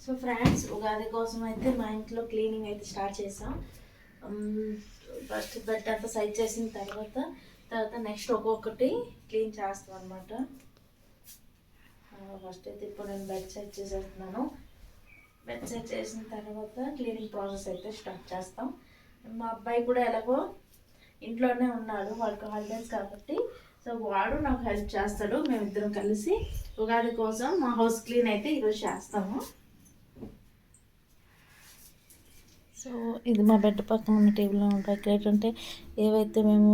So friends, Ugadi కోసం అయితే మా ఇంట్లో క్లీనింగ్ అయితే స్టార్ట్ చేసాం. ఫస్ట్ బెడ్ అంతా సైజ్ చేసిన తర్వాత నెక్స్ట్ ఒక్కొక్కటి క్లీన్ చేస్తాం అనమాట. ఫస్ట్ అయితే ఇప్పుడు నేను బెడ్ సెట్ చేసేస్తున్నాను. బెడ్ సెట్ చేసిన తర్వాత క్లీనింగ్ ప్రాసెస్ అయితే స్టార్ట్ చేస్తాం. మా అబ్బాయి కూడా ఎలాగో ఇంట్లోనే ఉన్నాడు, వాళ్ళకి హాలిడేస్ కాబట్టి. సో వాడు నాకు హెల్ప్ చేస్తాడు. మేమిద్దరం కలిసి ఉగాది కోసం మా హౌస్ క్లీన్ అయితే ఈరోజు చేస్తాము. సో ఇది మా బెడ్ పక్కన ఉన్న టేబుల్లో ఉంటాయి. ఇక్కడ ఏంటంటే ఏవైతే మేము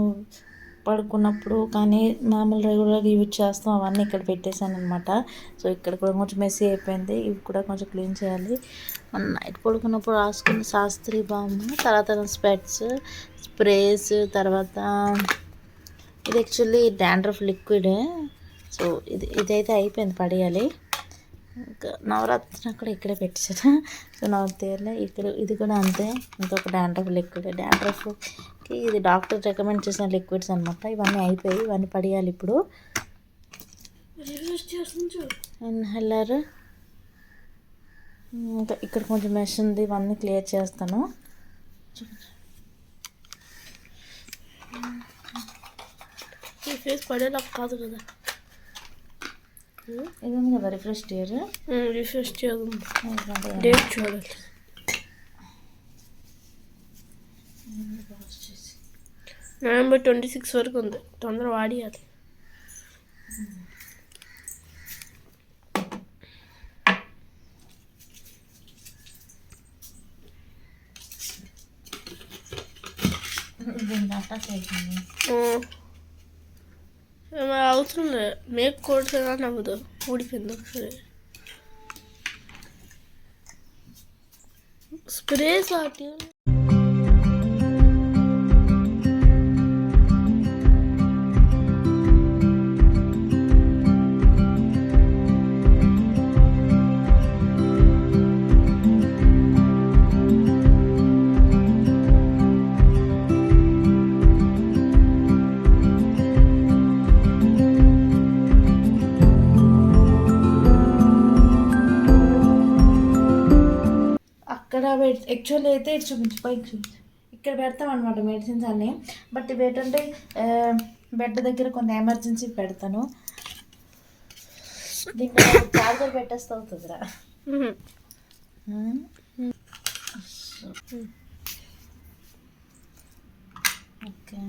పడుకున్నప్పుడు కానీ మామూలు రెగ్యులర్గా యూజ్ చేస్తాం అవన్నీ ఇక్కడ పెట్టేశాను అనమాట. సో ఇక్కడ కూడా కొంచెం మెస్సీ అయిపోయింది. ఇవి కూడా కొంచెం క్లీన్ చేయాలి. మనం నైట్ పడుకున్నప్పుడు రాసుకున్న శాస్త్రి బామ్, తర్వాత స్పెట్స్, స్ప్రేస్, తర్వాత ఇది యాక్చువల్లీ డాండ్రఫ్ లిక్విడ్. సో ఇదైతే అయిపోయింది, పడేయాలి. ఇంకా నవరత్న కూడా ఇక్కడే పెట్టేసారు. సో నవరత్న ఇక్కడ ఇది కూడా అంతే. ఇంకొక డాండ్రఫ్ లిక్విడ్. డాండ్రఫ్కి ఇది డాక్టర్ రికమెండ్ చేసిన లిక్విడ్స్ అనమాట. ఇవన్నీ అయిపోయి ఇవన్నీ పడేయాలి ఇప్పుడు. ఇన్హేలర్, ఇంకా ఇక్కడ కొంచెం మెష్ ఉంది, ఇవన్నీ క్లియర్ చేస్తాను. ఈ ఫేస్ పడేలా కాదు కదా, ఇది ఉంది కదా రిఫ్రెష్ చేయరు. రిఫ్రెష్ చేయదు, డేట్ చూడాలి. నవంబర్ 26 వరకు ఉంది, తొందర వాడియాలి. అవసరం లేదు, మేక్ కోడ్స్ కానీ అవ్వదు, ఊడిపోయింది ఒకసారి. స్ప్రేస్ వాటి యాక్చువల్లీ అయితే ఇటు చూపించు, పైకి చూపించు. ఇక్కడ పెడతాం అనమాట మెడిసిన్స్ అన్నీ. బట్ ఇవి ఏంటంటే బెడ్ దగ్గర కొన్ని ఎమర్జెన్సీ పెడతాను. దీంట్లో చార్జర్ పెట్టేస్తే అవుతుందిరా. ఓకే,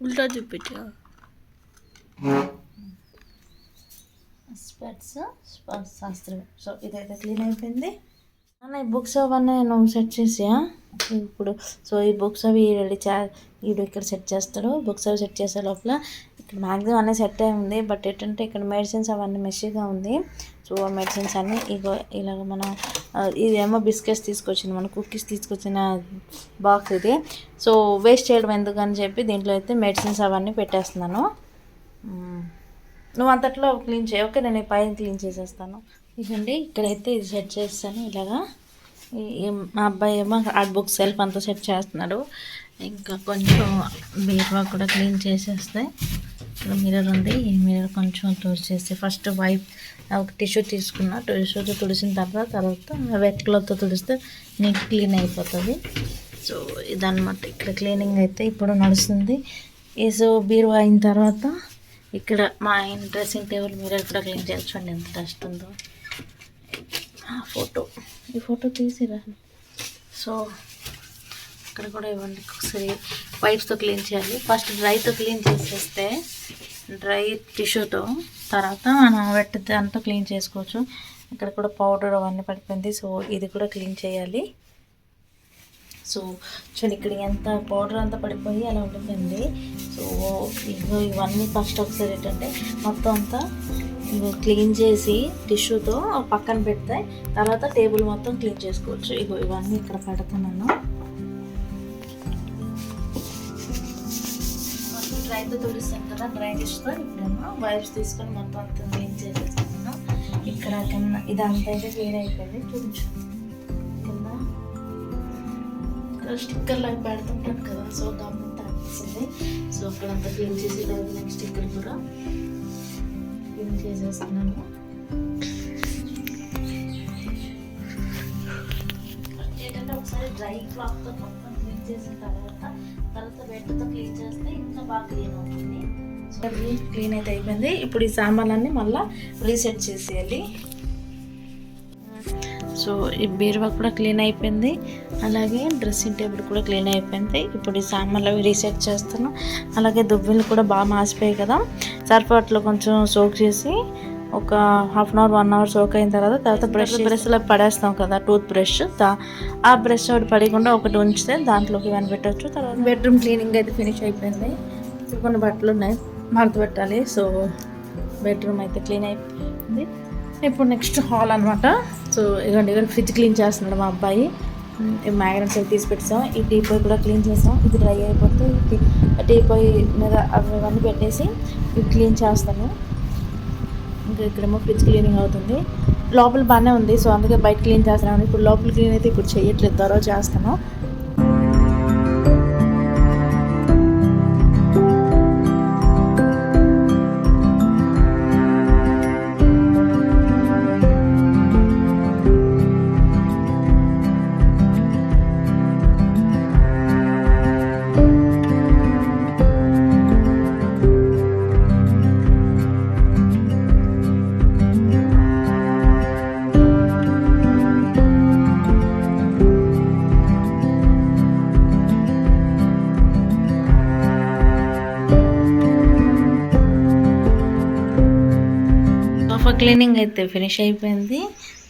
ఉల్టా చూపించా. స్పెట్స్ శాస్త్రం. సో ఇదైతే క్లీన్ అయిపోయింది. ఈ బుక్స్ అవన్నీ నేను సెట్ చేసా ఇప్పుడు. సో ఈ బుక్స్ అవి రెడీ వీడు ఇక్కడ సెట్ చేస్తాడు. బుక్స్ అవి సెట్ చేసే లోపల ఇక్కడ మ్యాక్సిమం అన్నీ సెట్ అయి ఉంది. బట్ ఏంటంటే ఇక్కడ మెడిసిన్స్ అవన్నీ మెషీగా ఉంది. సో ఆ మెడిసిన్స్ అన్నీ ఇలాగ మనం ఇదేమో బిస్కెట్స్ తీసుకొచ్చింది, మన కుకీస్ తీసుకొచ్చిన బాక్స్ ఇది. సో వేస్ట్ చేయడం ఎందుకని చెప్పి దీంట్లో అయితే మెడిసిన్స్ అవన్నీ పెట్టేస్తున్నాను. నువ్వు అంతట్లో క్లీన్ చేయ. ఓకే, నేను ఈ పైన క్లీన్ చేసేస్తాను. ఇదండి, ఇక్కడైతే ఇది సెట్ చేస్తాను ఇలాగా. మా అబ్బాయి ఏమో ఆర్ట్ బుక్ సెల్ఫ్ అంతా సెట్ చేస్తున్నాడు. ఇంకా కొంచెం బీరువా కూడా క్లీన్ చేసేస్తే ఇక్కడ మిర్రర్ ఉంది. ఈ మిర్రర్ కొంచెం తుడిచేసి ఫస్ట్ ఒక టిష్యూ తీసుకున్నా. టిష్యూతో తుడిసిన తర్వాత వెట్ క్లాత్తో తుడిస్తే నీట్ క్లీన్ అయిపోతుంది. సో ఇదన్నమాట ఇక్కడ క్లీనింగ్ అయితే ఇప్పుడు నడుస్తుంది. సో బీరువా అయిన తర్వాత ఇక్కడ మా ఆయన డ్రెస్సింగ్ టేబుల్ మిర్రర్ కూడా క్లీన్ చేయాలి. చూడండి ఎంత డస్ట్ ఉందో. ఈ ఫోటో తీసిరా. సో ఇక్కడ కూడా ఇవ్వండి, ఒకసారి వైప్స్తో క్లీన్ చేయాలి. ఫస్ట్ డ్రైతో క్లీన్ చేసేస్తే డ్రై టిష్యూతో తర్వాత మనం వెట్టితే అంతా క్లీన్ చేసుకోవచ్చు. ఇక్కడ కూడా పౌడర్ అవన్నీ పడిపోయింది. సో ఇది కూడా క్లీన్ చేయాలి. సో చూడండి ఇక్కడ ఎంత పౌడర్ అంతా పడిపోయి అలా ఉండిపోయింది. సో ఇవన్నీ ఫస్ట్ ఒకసారి ఏంటంటే మొత్తం అంతా క్లీన్ చేసి టిష్యూతో పక్కన పెడితే తర్వాత టేబుల్ మొత్తం క్లీన్ చేసుకోవచ్చు. ఇవన్నీ ఇక్కడ పెడుతున్నాను. ఫస్ట్ డ్రైతో తుడిస్తాను కదా, డ్రై టిష్యూతో ఇప్పుడేమో వైప్స్ తీసుకొని మొత్తం అంతా క్లీన్ చేసేస్తున్నాను. ఇక్కడ కింద ఇదంతా అయితే క్లీన్ అయిపోయింది. చూపించు, స్టిక్కర్ లాగా పెడుతుంటాను కదా, సో దాని అనిపిస్తుంది. సో అక్కడంతా క్లీన్ చేసి నెక్స్ట్ స్టిక్కర్ కూడా క్లీన్ చేసేస్తున్నాను. ఏంటంటే ఒకసారి డ్రై క్లాత్తో మొత్తం క్లీన్ చేసిన తర్వాత బెడ్తో క్లీన్ చేస్తే ఇంకా బాగా క్లీన్ అవుతుంది. సో క్లీన్ అయితే అయిపోయింది. ఇప్పుడు ఈ సామాన్లన్నీ మళ్ళీ రీసెట్ చేసేయాలి. సో ఈ బీరువా కూడా క్లీన్ అయిపోయింది, అలాగే డ్రెస్సింగ్ టేబుల్ కూడా క్లీన్ అయిపోయింది. ఇప్పుడు ఈ సామాన్లు రీసెట్ చేస్తాను. అలాగే దువ్వెలు కూడా బాగా మాసిపోయాయి కదా, సర్ఫ్ వాటర్లో కొంచెం సోక్ చేసి ఒక half an hour 1 hour soak అయిన తర్వాత బ్రష్లో పడేస్తాం కదా, టూత్ బ్రష్, ఆ బ్రష్ ఒకటి పడకుండా ఒకటి ఉంచితే దాంట్లోకి ఇవన్నీ పెట్టవచ్చు. తర్వాత బెడ్రూమ్ క్లీనింగ్ అయితే ఫినిష్ అయిపోయింది. కొన్ని బట్టలు ఉన్నాయి మడత పెట్టాలి. సో బెడ్రూమ్ అయితే క్లీన్ అయిపోయింది. ఇప్పుడు నెక్స్ట్ హాల్ అనమాట. సో ఇదిగోండి, ఇక్కడ ఫ్రిడ్జ్ క్లీన్ చేస్తున్నాడు మా అబ్బాయి. మ్యాగ్నెట్స్ అవి తీసి పెట్టాం. ఈ టీపాయ్ కూడా క్లీన్ చేసాం. ఇది డ్రై అయిపోతే టీపాయ్ మీద అవన్నీ పెట్టేసి ఇది క్లీన్ చేస్తాను. ఇంకా ఇక్కడేమో ఫ్రిడ్జ్ క్లీనింగ్ అవుతుంది. లోపల బాగానే ఉంది, సో అందుకే బయట క్లీన్ చేస్తున్నాను. ఇప్పుడు లోపల క్లీన్ అయితే ఇప్పుడు చేయట్లేదు, త్వరగా చేస్తాను. క్లీనింగ్ అయితే ఫినిష్ అయిపోయింది.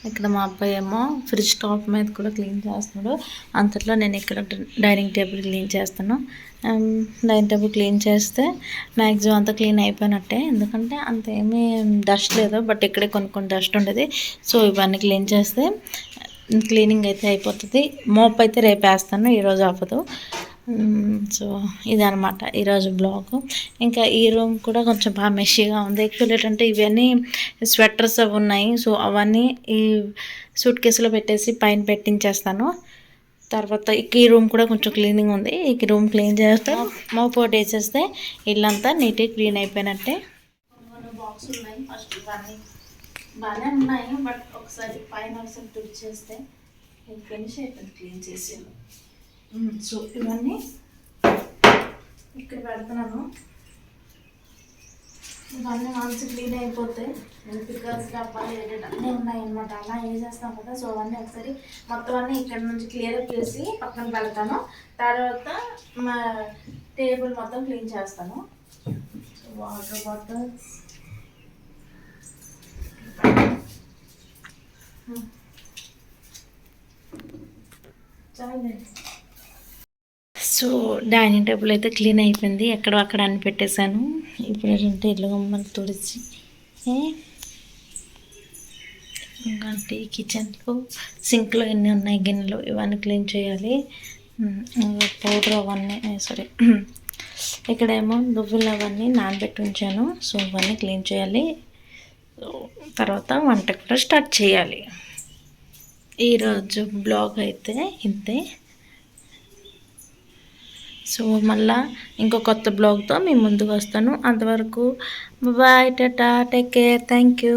ఇక్కడ మా అబ్బాయి ఏమో ఫ్రిడ్జ్ టాప్ మీద కూడా క్లీన్ చేస్తున్నాడు. అంతట్లో నేను ఇక్కడ డైనింగ్ టేబుల్ క్లీన్ చేస్తాను. డైనింగ్ టేబుల్ క్లీన్ చేస్తే మ్యాక్సిమం అంతా క్లీన్ అయిపోయినట్టే, ఎందుకంటే అంత ఏమీ డస్ట్ లేదు, బట్ ఇక్కడే కొన్ని డస్ట్ ఉండేది. సో ఇవన్నీ క్లీన్ చేస్తే క్లీనింగ్ అయితే అయిపోతుంది. మోప్ అయితే రేపు వేస్తాను, ఈరోజు అవ్వదు. సో ఇదనమాట ఈరోజు బ్లాగ్. ఇంకా ఈ రూమ్ కూడా కొంచెం బాగా మెషీగా ఉంది. యాక్చువల్ ఏంటంటే ఇవన్నీ స్వెటర్స్ అవి ఉన్నాయి. సో అవన్నీ ఈ సూట్ కేసులో పెట్టేసి పైన పెట్టించేస్తాను. తర్వాత ఈ రూమ్ కూడా కొంచెం క్లీనింగ్ ఉంది. ఈ రూమ్ క్లీన్ చేస్తే మోపోట్ వేసేస్తే ఇల్లంతా నీట్గా క్లీన్ అయిపోయినట్టే. బాక్స్ ఉన్నాయి, ఫస్ట్ ఇవన్నీ బాగానే ఉన్నాయి, బట్ ఒకసారి పైన ఒకసారి తుడిచేస్తే ఫినిష్ అయిపోయింది క్లీన్ చేసి. సో ఇవన్నీ ఇక్కడ పెడుతున్నాను. ఇవన్నీ మంచి క్లీన్ అయిపోతే పికల్స్ డబ్బాలు అన్నీ ఉన్నాయన్నమాట, అలా వేసేస్తాం కదా. సో అవన్నీ ఒకసారి మొత్తం అన్నీ ఇక్కడ నుంచి క్లియర్ చేసి పక్కన పెడతాను. తర్వాత మా టేబుల్ మొత్తం క్లీన్ చేస్తాను. వాటర్ బాటిల్స్ చాలండి. సో డైనింగ్ టేబుల్ అయితే క్లీన్ అయిపోయింది, ఎక్కడో అక్కడ అన్ని పెట్టేశాను. ఇప్పుడు ఏంటంటే ఇల్లు గమ్మని తుడిచి ఇంకంటే కిచెన్లో సింక్లో ఎన్ని ఉన్నాయి గిన్నెలు ఇవన్నీ క్లీన్ చేయాలి. పౌడర్ అవన్నీ ఇక్కడేమో దువ్వులు అవన్నీ నానబెట్టి ఉంచాను. సో ఇవన్నీ క్లీన్ చేయాలి. తర్వాత వంట కూడా స్టార్ట్ చేయాలి. ఈరోజు బ్లాగ్ అయితే ఇంతే. సో మళ్ళీ ఇంకో కొత్త బ్లాగ్తో మీ ముందుకు వస్తాను. అంతవరకు బాయ్, టాటా, టేక్ కేర్, థ్యాంక్ యూ.